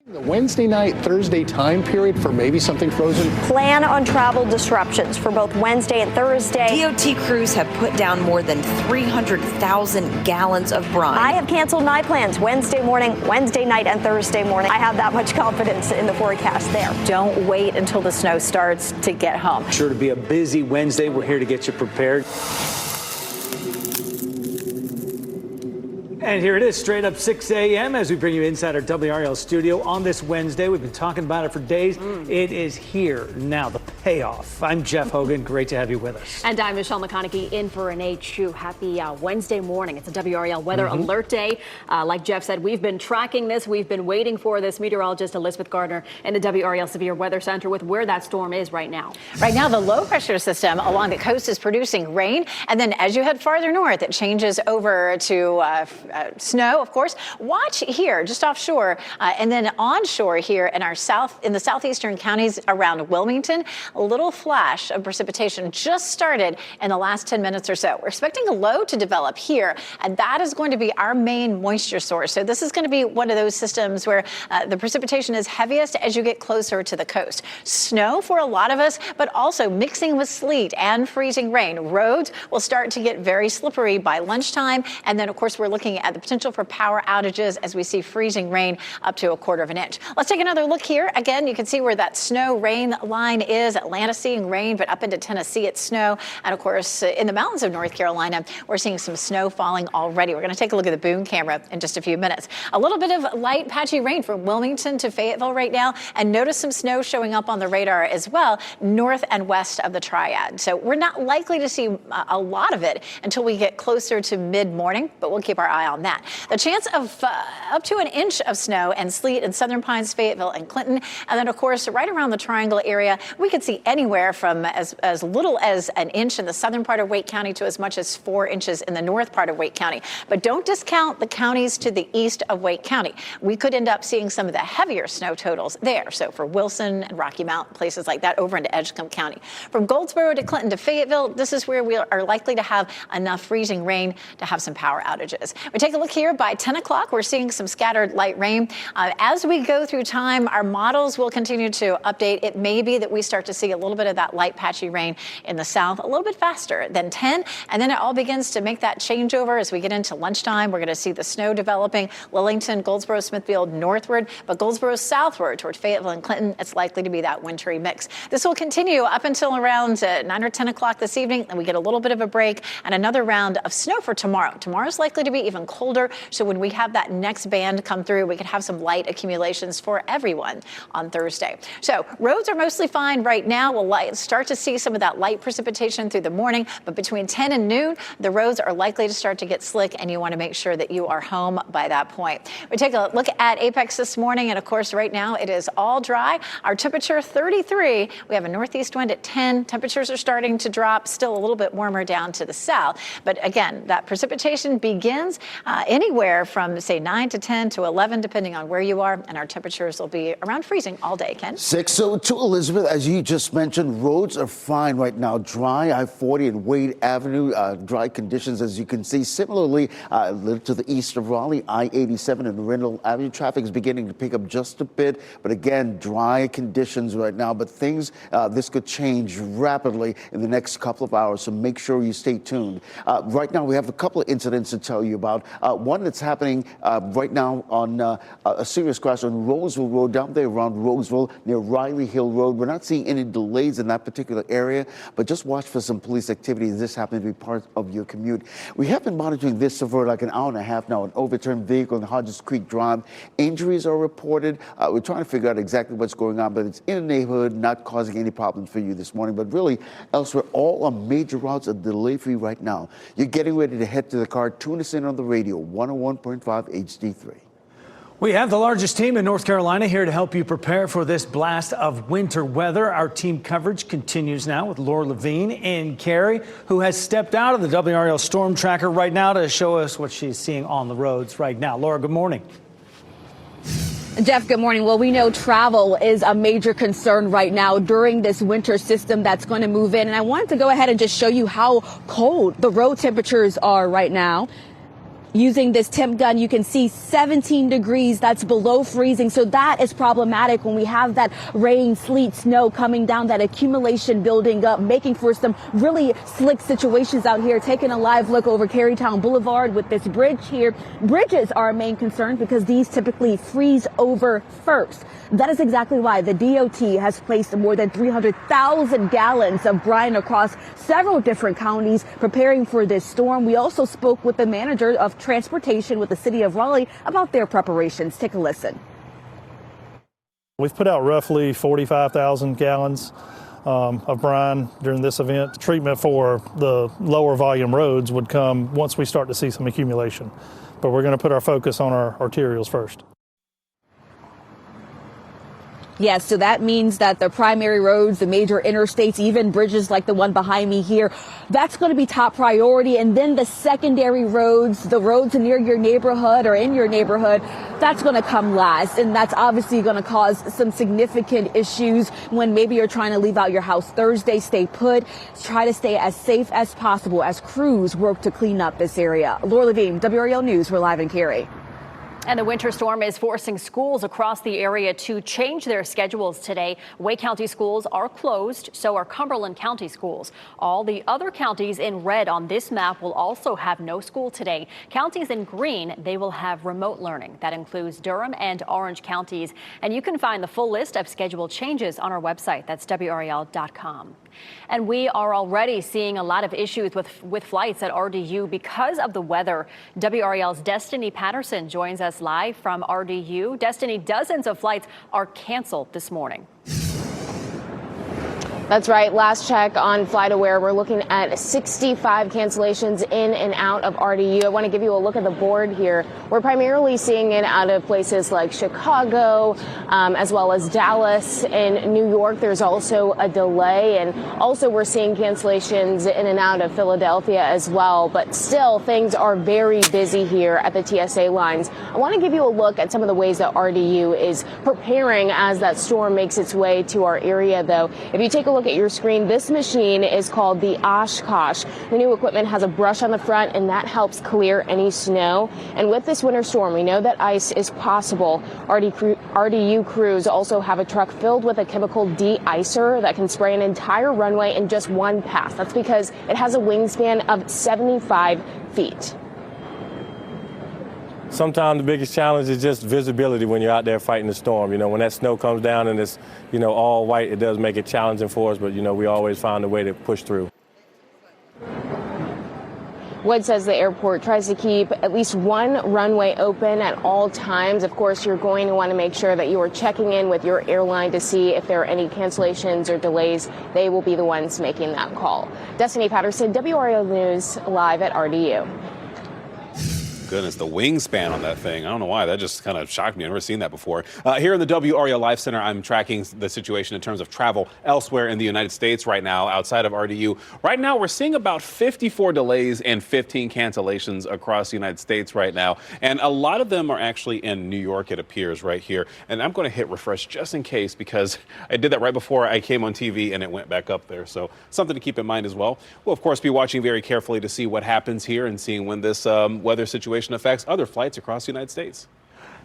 The Wednesday night, Thursday time period for maybe something frozen. Plan on travel disruptions for both Wednesday and Thursday. DOT crews have put down more than 300,000 gallons of brine. I have canceled my plans Wednesday morning, Wednesday night, and Thursday morning. I have that much confidence in the forecast there. Don't wait until the snow starts to get home. Sure to be a busy Wednesday. We're here to get you prepared. And here it is, straight up 6 a.m. as we bring you inside our WRAL studio on this Wednesday. We've been talking about it for days. It is here now, the payoff. I'm Jeff Hogan. Great to have you with us. And I'm Michelle McConaughey in for an H2. Happy Wednesday morning. It's a WRAL weather alert day. Like Jeff said, we've been tracking this. We've been waiting for this. Meteorologist Elizabeth Gardner in the WRAL Severe Weather Center with where that storm is right now. Right now, the low pressure system along the coast is producing rain. And then as you head farther north, it changes over to snow, of course. Watch here, just offshore, and then onshore here in the southeastern counties around Wilmington. A little flash of precipitation just started in the last 10 minutes or so. We're expecting a low to develop here, and that is going to be our main moisture source. So this is going to be one of those systems where the precipitation is heaviest as you get closer to the coast. Snow for a lot of us, but also mixing with sleet and freezing rain. Roads will start to get very slippery by lunchtime, and then, of course, we're looking at the potential for power outages as we see freezing rain up to 1/4 inch. Let's take another look here. Again, you can see where that snow rain line is. Atlanta seeing rain, but up into Tennessee it's snow. And of course, in the mountains of North Carolina, we're seeing some snow falling already. We're going to take a look at the boom camera in just a few minutes. A little bit of light patchy rain from Wilmington to Fayetteville right now. And notice some snow showing up on the radar as well, north and west of the Triad. So we're not likely to see a lot of it until we get closer to mid-morning, but we'll keep our eye on that. The chance of up to an inch of snow and sleet in Southern Pines, Fayetteville, and Clinton. And then, of course, right around the Triangle area, we could see anywhere from as little as an inch in the southern part of Wake County to as much as 4 inches in the north part of Wake County. But don't discount the counties to the east of Wake County. We could end up seeing some of the heavier snow totals there. So for Wilson and Rocky Mount, places like that over into Edgecombe County. From Goldsboro to Clinton to Fayetteville, this is where we are likely to have enough freezing rain to have some power outages. We take a look here by 10 o'clock. We're seeing some scattered light rain. As we go through time, our models will continue to update. It may be that we start to see a little bit of that light patchy rain in the south a little bit faster than 10. And then it all begins to make that changeover as we get into lunchtime. We're going to see the snow developing Lillington, Goldsboro, Smithfield northward, but Goldsboro southward toward Fayetteville and Clinton. It's likely to be that wintry mix. This will continue up until around 9 or 10 o'clock this evening. And we get a little bit of a break and another round of snow for tomorrow. Tomorrow's likely to be even colder. So when we have that next band come through, we could have some light accumulations for everyone on Thursday. So roads are mostly fine right now. We'll start to see some of that light precipitation through the morning, but between 10 and noon, the roads are likely to start to get slick, and you want to make sure that you are home by that point. We take a look at Apex this morning, and of course, right now it is all dry. Our temperature 33. We have a northeast wind at 10. Temperatures are starting to drop, still a little bit warmer down to the south. But again, that precipitation begins anywhere from, say, 9 to 10 to 11, depending on where you are, and our temperatures will be around freezing all day. Ken? 602, Elizabeth, as you just mentioned, roads are fine right now. Dry, I-40 and Wade Avenue, dry conditions, as you can see. Similarly, a little to the east of Raleigh, I-87 and Rindle Avenue. Traffic is beginning to pick up just a bit, but again, dry conditions right now. But things, this could change rapidly in the next couple of hours, so make sure you stay tuned. Right now, we have a couple of incidents to tell you about. One that's happening right now on a serious crash on Roseville Road, down there around Roseville near Riley Hill Road. We're not seeing any delays in that particular area, but just watch for some police activity as this happens to be part of your commute. We have been monitoring this for like an hour and a half now, an overturned vehicle in Hodges Creek Drive. Injuries are reported. We're trying to figure out exactly what's going on, but it's in the neighborhood, not causing any problems for you this morning. But really, elsewhere, all on major routes are delay-free right now. You're getting ready to head to the car. Tune us in on the radio, 101.5 HD3. We have the largest team in North Carolina here to help you prepare for this blast of winter weather. Our team coverage continues now with Laura Levine in Cary, who has stepped out of the WRAL Storm Tracker right now to show us what she's seeing on the roads right now. Laura, good morning. Jeff, good morning. Well, we know travel is a major concern right now during this winter system that's going to move in. And I wanted to go ahead and just show you how cold the road temperatures are right now. using this temp gun, you can see 17 degrees. That's below freezing. So that is problematic when we have that rain, sleet, snow coming down, that accumulation building up, making for some really slick situations out here. Taking a live look over Carytown Boulevard with this bridge here. Bridges are a main concern because these typically freeze over first. That is exactly why the DOT has placed more than 300,000 gallons of brine across several different counties preparing for this storm. We also spoke with the manager of transportation with the city of Raleigh about their preparations. Take a listen. We've put out roughly 45,000 gallons of brine during this event. Treatment for the lower volume roads would come once we start to see some accumulation. But we're going to put our focus on our arterials first. Yes, so that means that the primary roads, the major interstates, even bridges like the one behind me here, that's going to be top priority. And then the secondary roads, the roads near your neighborhood or in your neighborhood, that's going to come last. And that's obviously going to cause some significant issues when maybe you're trying to leave out your house Thursday. Stay put. Try to stay as safe as possible as crews work to clean up this area. Laura Levine, WRAL News. We're live in Cary. And the winter storm is forcing schools across the area to change their schedules today. Wake County schools are closed, so are Cumberland County schools. All the other counties in red on this map will also have no school today. Counties in green, they will have remote learning. That includes Durham and Orange counties. And you can find the full list of scheduled changes on our website. That's WRAL.com. And we are already seeing a lot of issues with flights at RDU because of the weather. WRAL's Destiny Patterson joins us live from RDU. Destiny, dozens of flights are canceled this morning. That's right. Last check on FlightAware, we're looking at 65 cancellations in and out of RDU. I want to give you a look at the board here. We're primarily seeing it out of places like Chicago, as well as Dallas and New York. There's also a delay, and also we're seeing cancellations in and out of Philadelphia as well. But still, things are very busy here at the TSA lines. I want to give you a look at some of the ways that RDU is preparing as that storm makes its way to our area, though. If you take a look at your screen, this machine is called the Oshkosh. The new equipment has a brush on the front, and that helps clear any snow. And with this winter storm, we know that ice is possible. RDU crews also have a truck filled with a chemical de-icer that can spray an entire runway in just one pass. That's because it has a wingspan of 75 feet. Sometimes the biggest challenge is just visibility when you're out there fighting the storm. You know, when that snow comes down and it's, all white, it does make it challenging for us, but, we always find a way to push through. Wood says the airport tries to keep at least one runway open at all times. Of course, you're going to want to make sure that you are checking in with your airline to see if there are any cancellations or delays. They will be the ones making that call. Destiny Patterson, WRAL News, live at RDU. Goodness, the wingspan on that thing. I don't know why. That just kind of shocked me. I've never seen that before. Here in the WRAL Life Center, I'm tracking the situation in terms of travel elsewhere in the United States right now, outside of RDU. Right now, we're seeing about 54 delays and 15 cancellations across the United States right now. And a lot of them are actually in New York, it appears, right here. And I'm going to hit refresh just in case, because I did that right before I came on TV and it went back up there. So something to keep in mind as well. We'll, of course, be watching very carefully to see what happens here and seeing when this weather situation affects other flights across the United States.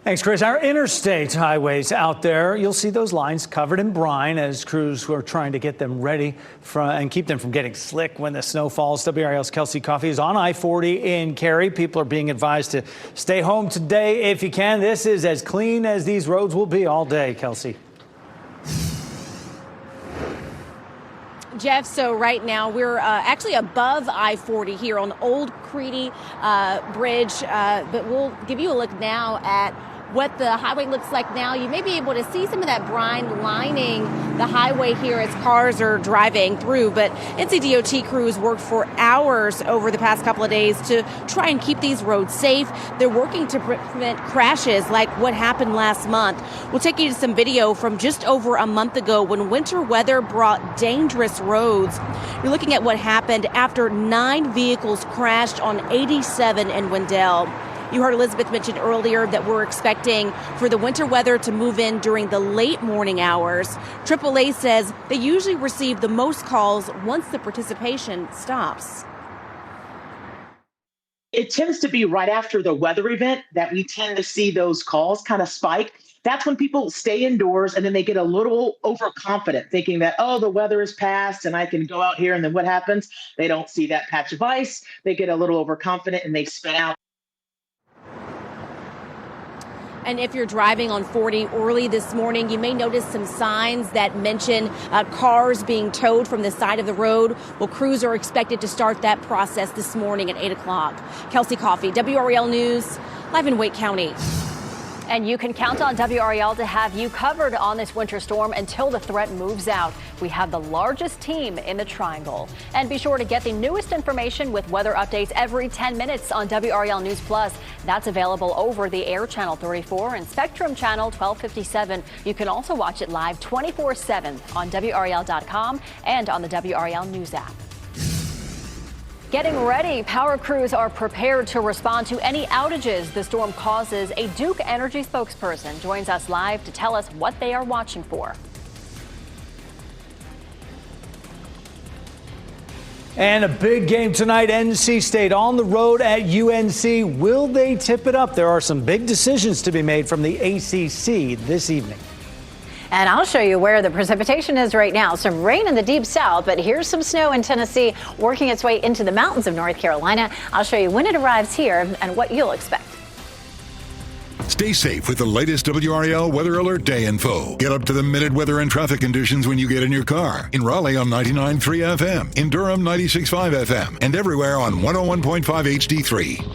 Thanks, Chris. Our interstate highways out there, you'll see those lines covered in brine as crews are trying to get them ready and keep them from getting slick when the snow falls. WRAL's Kelsey Coffey is on I-40 in Cary. People are being advised to stay home today if you can. This is as clean as these roads will be all day, Kelsey. Jeff, so right now we're actually above I-40 here on Old Creedy Bridge, but we'll give you a look now at what the highway looks like now. You may be able to see some of that brine lining the highway here as cars are driving through, but NCDOT crews worked for hours over the past couple of days to try and keep these roads safe. They're working to prevent crashes like what happened last month. We'll take you to some video from just over a month ago when winter weather brought dangerous roads. You're looking at what happened after 9 vehicles crashed on 87 in Wendell. You heard Elizabeth mention earlier that we're expecting for the winter weather to move in during the late morning hours. AAA says they usually receive the most calls once the participation stops. It tends to be right after the weather event that we tend to see those calls kind of spike. That's when people stay indoors and then they get a little overconfident, thinking that, oh, the weather is past and I can go out here. And then what happens? They don't see that patch of ice. They get a little overconfident and they spin out. And if you're driving on 40 early this morning, you may notice some signs that mention cars being towed from the side of the road. Well, crews are expected to start that process this morning at 8 o'clock. Kelsey Coffey, WRAL News, live in Wake County. And you can count on WRAL to have you covered on this winter storm until the threat moves out. We have the largest team in the Triangle. And be sure to get the newest information with weather updates every 10 minutes on WRAL News Plus. That's available over the air channel 34 and Spectrum channel 1257. You can also watch it live 24/7 on WRAL.com and on the WRAL News app. Getting ready, power crews are prepared to respond to any outages the storm causes. A Duke Energy spokesperson joins us live to tell us what they are watching for. And a big game tonight. NC State on the road at UNC. Will they tip it up? There are some big decisions to be made from the ACC this evening. And I'll show you where the precipitation is right now. Some rain in the deep south, but here's some snow in Tennessee working its way into the mountains of North Carolina. I'll show you when it arrives here and what you'll expect. Stay safe with the latest WRAL Weather Alert Day info. Get up to the minute weather and traffic conditions when you get in your car. In Raleigh on 99.3 FM, in Durham 96.5 FM, and everywhere on 101.5 HD3.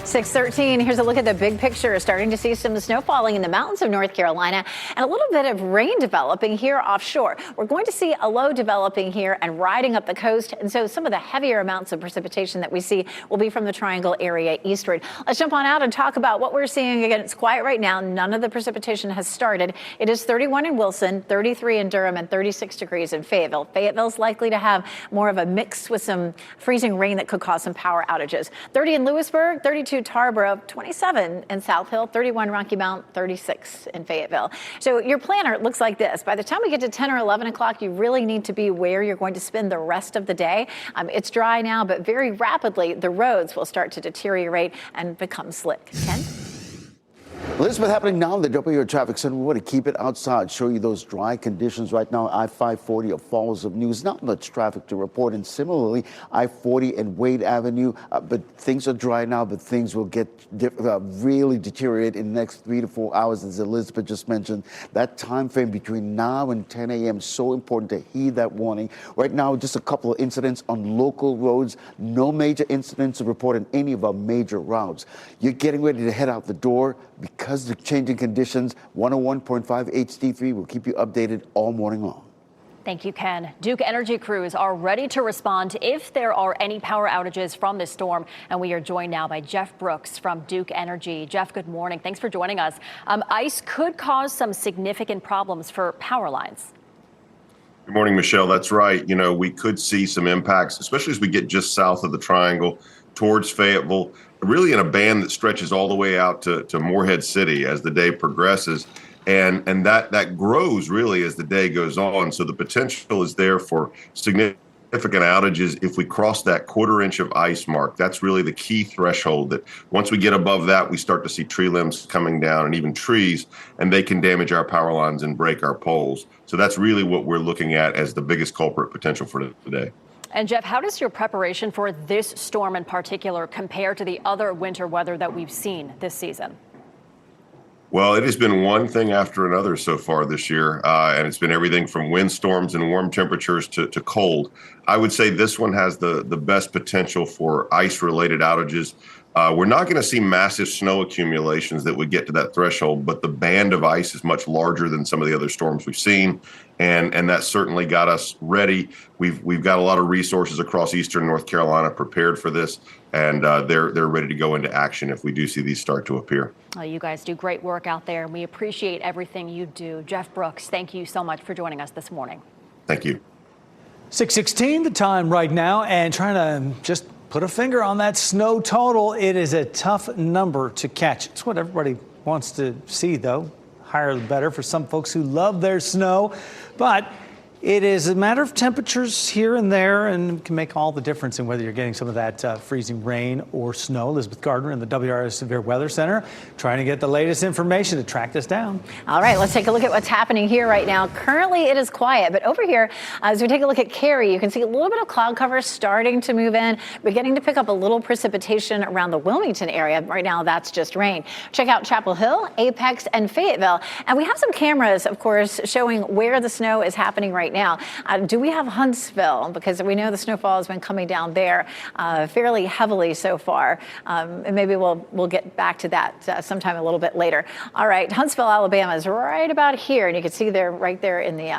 6:13. Here's a look at the big picture. Starting to see some snow falling in the mountains of North Carolina and a little bit of rain developing here offshore. We're going to see a low developing here and riding up the coast. And so some of the heavier amounts of precipitation that we see will be from the Triangle area eastward. Let's jump on out and talk about what we're seeing. Again, it's quiet right now. None of the precipitation has started. It is 31 in Wilson, 33 in Durham, and 36 degrees in Fayetteville. Fayetteville's likely to have more of a mix with some freezing rain that could cause some power outages. 30 in Lewisburg, 32 Tarboro, 27 in South Hill, 31 Rocky Mount, 36 in Fayetteville. So your planner looks like this. By the time we get to 10 or 11 o'clock, you really need to be where you're going to spend the rest of the day. It's dry now, but very rapidly the roads will start to deteriorate and become slick. Ken? Well, this is what's happening now in the WRAL Traffic Center. We want to keep it outside, show you those dry conditions right now. I-540 of Falls of News, not much traffic to report. And similarly, I-40 and Wade Avenue, but things are dry now, but things will get really deteriorate in the next 3 to 4 hours, as Elizabeth just mentioned. That time frame between now and 10 a.m. is so important to heed that warning. Right now, just a couple of incidents on local roads. No major incidents to report on any of our major routes. You're getting ready to head out the door. Because of the changing conditions, 101.5 HD3 will keep you updated all morning long. Thank you, Ken. Duke Energy crews are ready to respond if there are any power outages from this storm. And we are joined now by Jeff Brooks from Duke Energy. Jeff, good morning. Thanks for joining us. Ice could cause some significant problems for power lines. Good morning, Michelle. That's right. You know, we could see some impacts, especially as we get just south of the Triangle towards Fayetteville, really in a band that stretches all the way out to Morehead City as the day progresses. And that grows really as the day goes on. So the potential is there for significant outages if we cross that quarter-inch of ice mark. That's really the key threshold, that once we get above that, we start to see tree limbs coming down and even trees, and they can damage our power lines and break our poles. So that's really what we're looking at as the biggest culprit potential for today. And Jeff, how does your preparation for this storm in particular compare to the other winter weather that we've seen this season? Well, it has been one thing after another so far this year, and it's been everything from windstorms and warm temperatures to cold. I would say this one has the best potential for ice-related outages. We're not going to see massive snow accumulations that would get to that threshold, but the band of ice is much larger than some of the other storms we've seen, and that certainly got us ready. We've got a lot of resources across eastern North Carolina prepared for this, and they're ready to go into action if we do see these start to appear. Oh, you guys do great work out there, and we appreciate everything you do. Jeff Brooks, thank you so much for joining us this morning. Thank you. 6:16 the time right now, and trying to just put a finger on that snow total. It is a tough number to catch. It's what everybody wants to see, though. Higher the better for some folks who love their snow. But it is a matter of temperatures here and there, and can make all the difference in whether you're getting some of that freezing rain or snow. Elizabeth Gardner in the WRAL Severe Weather Center trying to get the latest information to track this down. All right, let's take a look at what's happening here right now. Currently, it is quiet, but over here, as we take a look at Cary, you can see a little bit of cloud cover starting to move in, beginning to pick up a little precipitation around the Wilmington area. Right now, that's just rain. Check out Chapel Hill, Apex, and Fayetteville. And we have some cameras, of course, showing where the snow is happening right now. Do we have Huntsville? Because we know the snowfall has been coming down there fairly heavily so far. And maybe we'll get back to that sometime a little bit later. All right, Huntsville, Alabama is right about here, and you can see there, right there in the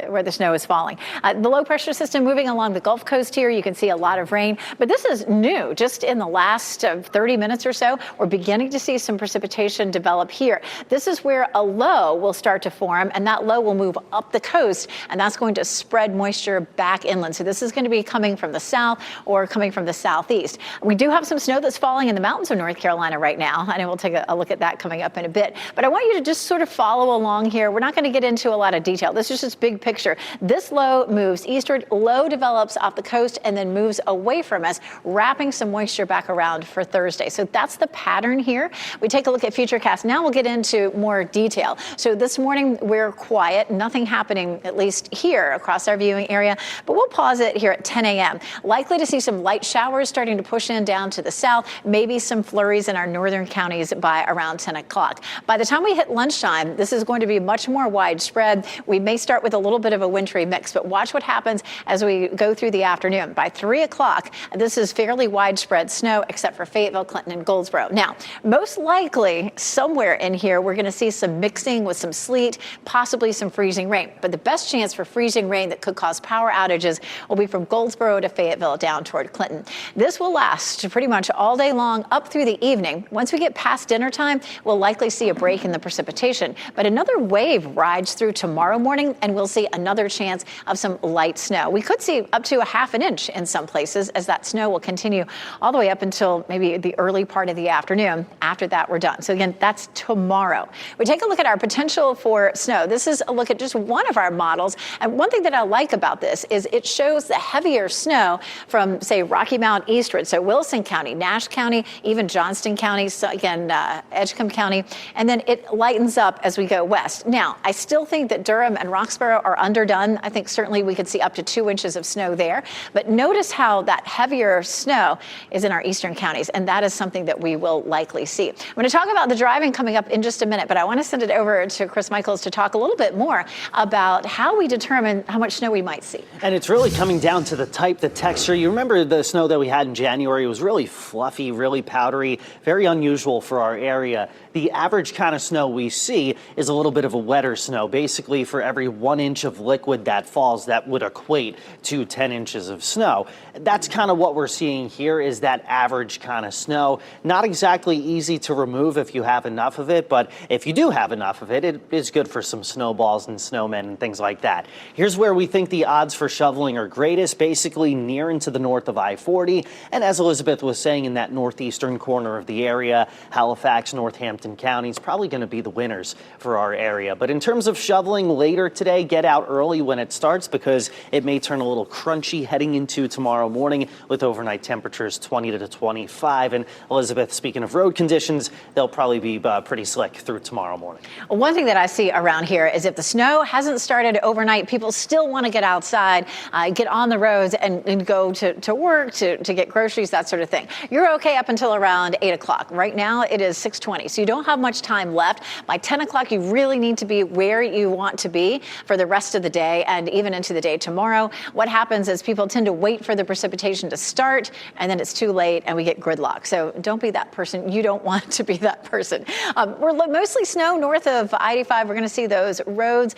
where the snow is falling. The low pressure system moving along the Gulf Coast here. You can see a lot of rain, but this is new. Just in the last 30 minutes or so, we're beginning to see some precipitation develop here. This is where a low will start to form, and that low will move up the coast, and that's going to spread moisture back inland. So this is going to be coming from the south or coming from the southeast. We do have some snow that's falling in the mountains of North Carolina right now, and we'll take a look at that coming up in a bit. But I want you to just sort of follow along here. We're not going to get into a lot of detail. This is just big picture. This low moves eastward, low develops off the coast, and then moves away from us, wrapping some moisture back around for Thursday. So that's the pattern here. We take a look at Futurecast. Now we'll get into more detail. So this morning we're quiet, nothing happening, at least here across our viewing area, but we'll pause it here at 10 a.m. Likely to see some light showers starting to push in down to the south, maybe some flurries in our northern counties by around 10 o'clock. By the time we hit lunchtime, this is going to be much more widespread. We may start with a little bit of a wintry mix, but watch what happens as we go through the afternoon. By 3 o'clock, this is fairly widespread snow, except for Fayetteville, Clinton, and Goldsboro. Now, most likely somewhere in here, we're going to see some mixing with some sleet, possibly some freezing rain. But the best chance for freezing rain that could cause power outages will be from Goldsboro to Fayetteville down toward Clinton. This will last pretty much all day long up through the evening. Once we get past dinner time, we'll likely see a break in the precipitation. But another wave rides through tomorrow morning, and we'll see another chance of some light snow. We could see up to a half an inch in some places, as that snow will continue all the way up until maybe the early part of the afternoon. After that, we're done. So again, that's tomorrow. We take a look at our potential for snow. This is a look at just one of our models. And one thing that I like about this is it shows the heavier snow from, say, Rocky Mount eastward. So Wilson County, Nash County, even Johnston County, so again, Edgecombe County. And then it lightens up as we go west. Now, I still think that Durham and Roxborough are underdone. I think certainly we could see up to 2 inches of snow there. But notice how that heavier snow is in our eastern counties. And that is something that we will likely see. I'm going to talk about the driving coming up in just a minute, but I want to send it over to Chris Michaels to talk a little bit more about how we determine how much snow we might see. And it's really coming down to the type, the texture. You remember the snow that we had in January? It was really fluffy, really powdery, very unusual for our area. The average kind of snow we see is a little bit of a wetter snow. Basically, for every 1 inch of liquid that falls, that would equate to 10 inches of snow. That's kind of what we're seeing here, is that average kind of snow. Not exactly easy to remove if you have enough of it, but if you do have enough of it, it is good for some snowballs and snowmen and things like that. Here's where we think the odds for shoveling are greatest, basically near and to the north of I-40. And as Elizabeth was saying, in that northeastern corner of the area, Halifax, Northampton counties, probably going to be the winners for our area. But in terms of shoveling later today, get out early when it starts, because it may turn a little crunchy heading into tomorrow morning with overnight temperatures 20 to 25. And Elizabeth, speaking of road conditions, they'll probably be pretty slick through tomorrow morning. One thing that I see around here is if the snow hasn't started overnight, people still want to get outside, get on the roads and go to work, to get groceries, that sort of thing. You're okay up until around 8 o'clock. Right now it is 6:20, so you don't have much time left. By 10 o'clock, you really need to be where you want to be for the rest of the day and even into the day tomorrow. What happens is people tend to wait for the precipitation to start, and then it's too late and we get gridlock. So don't be that person. You don't want to be that person. We're mostly snow north of I-85. We're going to see those roads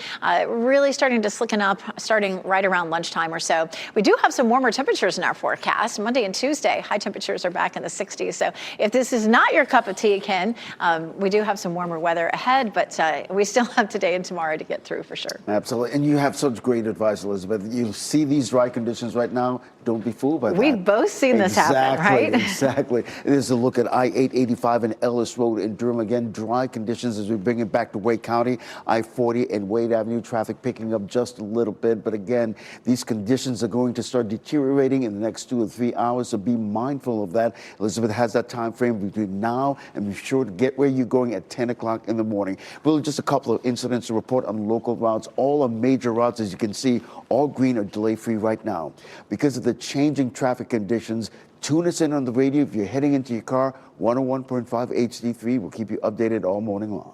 really starting to slicken up starting right around lunchtime or so. We do have some warmer temperatures in our forecast. Monday and Tuesday, high temperatures are back in the 60s. So if this is not your cup of tea, Ken, we do have some warmer weather ahead, but we still have today and tomorrow to get through for sure. Absolutely. And you have such great advice, Elizabeth. You see these dry conditions right now. Don't be fooled by that. We've both seen this happen, right? Exactly. There's a look at I-885 and Ellis Road in Durham. Again, dry conditions as we bring it back to Wake County. I-40 and Wade Avenue traffic picking up just a little bit. But again, these conditions are going to start deteriorating in the next 2 or 3 hours. So be mindful of that. Elizabeth has that time frame between now and be sure to get where you're going at 10 o'clock in the morning. Well, just a couple of incidents to report on local routes. All are major routes, as you can see, all green or delay-free right now. Because of the changing traffic conditions, tune us in on the radio if you're heading into your car. 101.5 HD3 will keep you updated all morning long.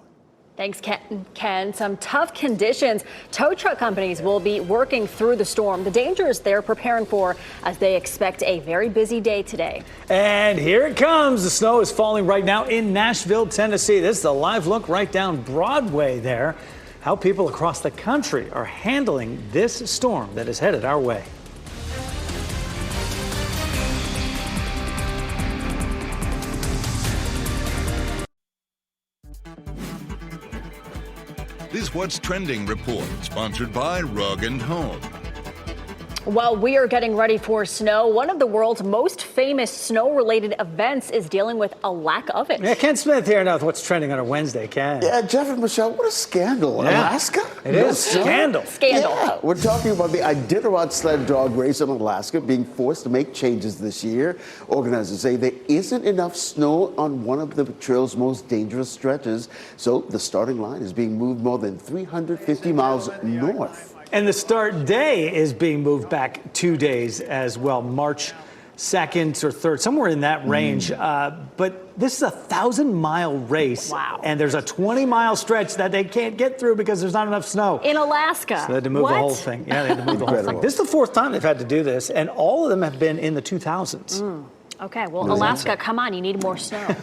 Thanks, Ken. Some tough conditions. Tow truck companies will be working through the storm. The dangers they're preparing for as they expect a very busy day today. And here it comes. The snow is falling right now in Nashville, Tennessee. This is a live look right down Broadway there. How people across the country are handling this storm that is headed our way. This What's Trending report, sponsored by Rug & Home. While we are getting ready for snow, one of the world's most famous snow-related events is dealing with a lack of it. Yeah, Ken Smith here now with What's Trending on a Wednesday, Ken. Yeah, Jeff and Michelle, what a scandal. Yeah. Alaska? It is. Scandal. Yeah, we're talking about the Iditarod sled dog race in Alaska being forced to make changes this year. Organizers say there isn't enough snow on one of the trail's most dangerous stretches, so the starting line is being moved more than 350 miles north. And the start day is being moved back 2 days as well, March 2nd or 3rd, somewhere in that range. But this is a 1,000-mile race. Wow. And there's a 20-mile stretch that they can't get through because there's not enough snow. In Alaska. So they had to move the whole thing. Yeah, they had to move the whole thing. This is the fourth time they've had to do this, and all of them have been in the 2000s. Okay, well, Alaska, come on, you need more snow.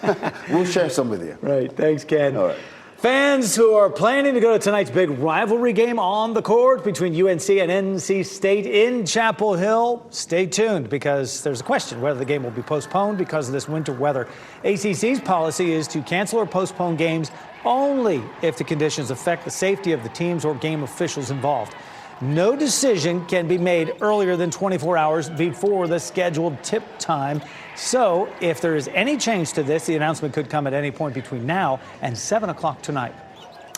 We'll share some with you. Right, thanks, Ken. All right. Fans who are planning to go to tonight's big rivalry game on the court between UNC and NC State in Chapel Hill, stay tuned because there's a question whether the game will be postponed because of this winter weather. ACC's policy is to cancel or postpone games only if the conditions affect the safety of the teams or game officials involved. No decision can be made earlier than 24 hours before the scheduled tip time. So if there is any change to this, the announcement could come at any point between now and 7 o'clock tonight.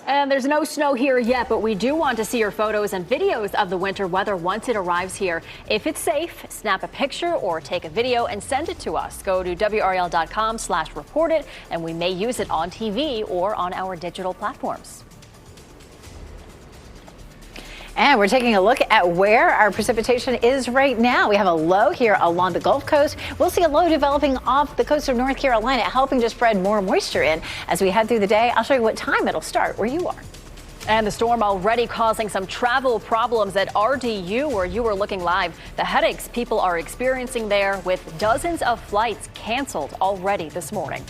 And there's no snow here yet, but we do want to see your photos and videos of the winter weather once it arrives here. If it's safe, snap a picture or take a video and send it to us. Go to WRAL.com/report it, and we may use it on TV or on our digital platforms. And we're taking a look at where our precipitation is right now. We have a low here along the Gulf Coast. We'll see a low developing off the coast of North Carolina, helping to spread more moisture in as we head through the day. I'll show you what time it'll start where you are. And the storm already causing some travel problems at RDU where you were looking live. The headaches people are experiencing there with dozens of flights canceled already this morning.